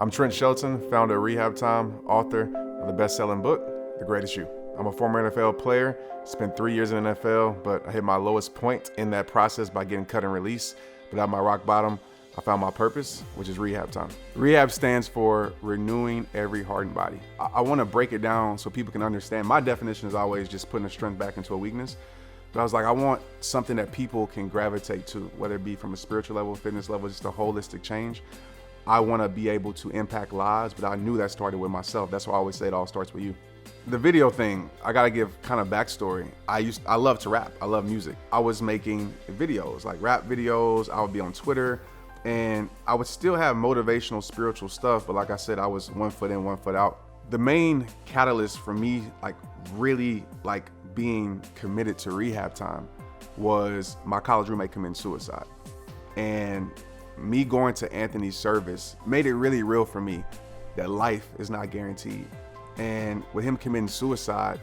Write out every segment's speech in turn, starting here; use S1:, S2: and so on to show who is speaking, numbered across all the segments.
S1: I'm Trent Shelton, founder of Rehab Time, author of the best-selling book, The Greatest You. I'm a former NFL player, spent 3 years in the NFL, but I hit my lowest point in that process by getting cut and released. But at my rock bottom, I found my purpose, which is Rehab Time. Rehab stands for renewing every heart and body. I want to break it down so people can understand. My definition is always just putting a strength back into a weakness. But I was like, I want something that people can gravitate to, whether it be from a spiritual level, fitness level, just a holistic change. I want to be able to impact lives, but I knew that started with myself. That's why I always say it all starts with you. The video thing, I gotta give kind of backstory. I love to rap. I love music. I was making videos, like rap videos. I would be on Twitter, and I would still have motivational, spiritual stuff. But like I said, I was 1 foot in, 1 foot out. The main catalyst for me, really being committed to Rehab Time, was my college roommate committing suicide. And me going to Anthony's service made it really real for me that life is not guaranteed. And with him committing suicide,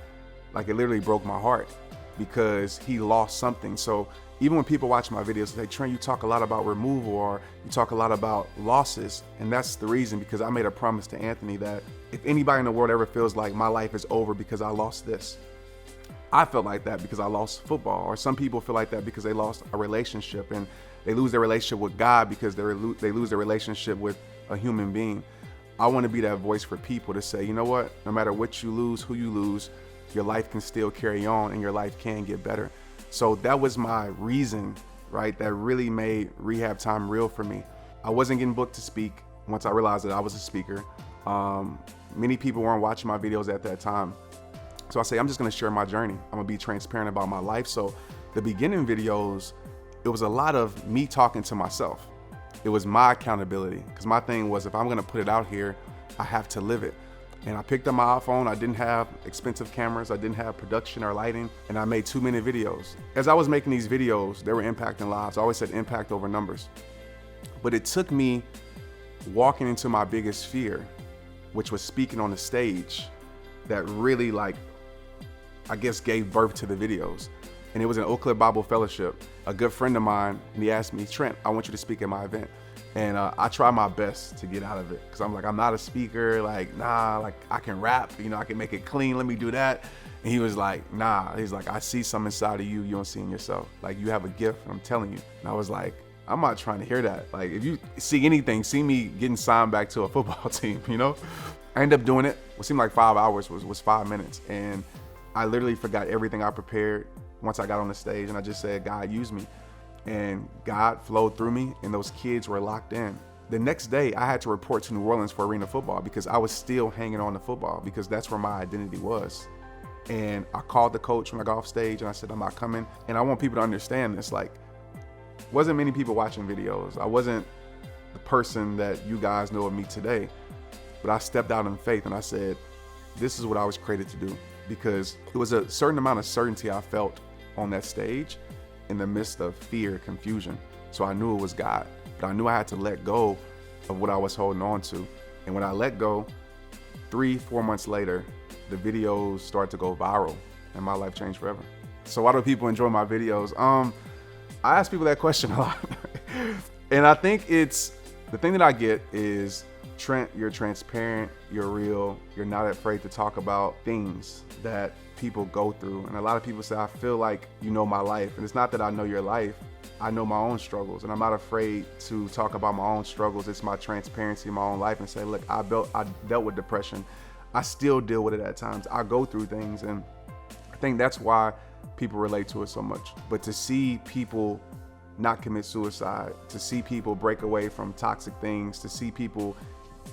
S1: it literally broke my heart because he lost something. So even when people watch my videos, they say, Trent, you talk a lot about removal, or you talk a lot about losses. And that's the reason, because I made a promise to Anthony that if anybody in the world ever feels like my life is over because I lost this, I felt like that because I lost football. Or some people feel like that because they lost a relationship, and they lose their relationship with God because they lose their relationship with a human being. I want to be that voice for people to say, you know what, no matter what you lose, who you lose, your life can still carry on and your life can get better. So that was my reason, right? That really made Rehab Time real for me. I wasn't getting booked to speak once I realized that I was a speaker. Many people weren't watching my videos at that time. So I say, I'm just gonna share my journey. I'm gonna be transparent about my life. So the beginning videos, it was a lot of me talking to myself. It was my accountability, because my thing was, if I'm gonna put it out here, I have to live it. And I picked up my iPhone. I didn't have expensive cameras. I didn't have production or lighting, and I made 2-minute videos. As I was making these videos, they were impacting lives. I always said impact over numbers. But it took me walking into my biggest fear, which was speaking on the stage, that really gave birth to the videos. And it was an Oak Cliff Bible Fellowship. A good friend of mine, and he asked me, Trent, I want you to speak at my event. And I try my best to get out of it, because I'm like, I'm not a speaker. I can rap, I can make it clean. Let me do that. And he was like, nah. He's like, I see something inside of you don't see in yourself. You have a gift, I'm telling you. And I was like, I'm not trying to hear that. If you see anything, see me getting signed back to a football team, I ended up doing it. What seemed like 5 hours was 5 minutes. And I literally forgot everything I prepared once I got on the stage, and I just said, God, use me. And God flowed through me, and those kids were locked in. The next day, I had to report to New Orleans for arena football, because I was still hanging on to football, because that's where my identity was. And I called the coach when I got off stage, and I said, I'm not coming. And I want people to understand this, wasn't many people watching videos. I wasn't the person that you guys know of me today, but I stepped out in faith, and I said, this is what I was created to do. Because it was a certain amount of certainty I felt on that stage in the midst of fear, confusion. So I knew it was God, but I knew I had to let go of what I was holding on to. And when I let go, 3-4 months later, the videos started to go viral, and my life changed forever. So why do people enjoy my videos? I ask people that question a lot. And I think the thing that I get is, Trent, you're transparent, you're real, you're not afraid to talk about things that people go through. And a lot of people say, I feel like you know my life. And it's not that I know your life, I know my own struggles. And I'm not afraid to talk about my own struggles. It's my transparency in my own life, and say, look, I dealt with depression. I still deal with it at times. I go through things, and I think that's why people relate to it so much. But to see people not commit suicide, to see people break away from toxic things, to see people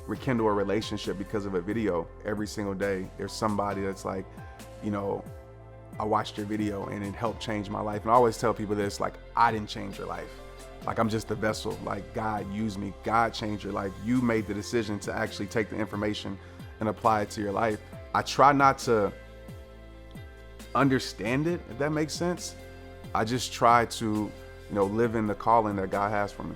S1: rekindle a relationship because of a video every single day. There's somebody that's like, I watched your video and it helped change my life. And I always tell people this, I didn't change your life. I'm just the vessel. God used me. God changed your life. You made the decision to actually take the information and apply it to your life. I try not to understand it, if that makes sense. I just try to, live in the calling that God has for me.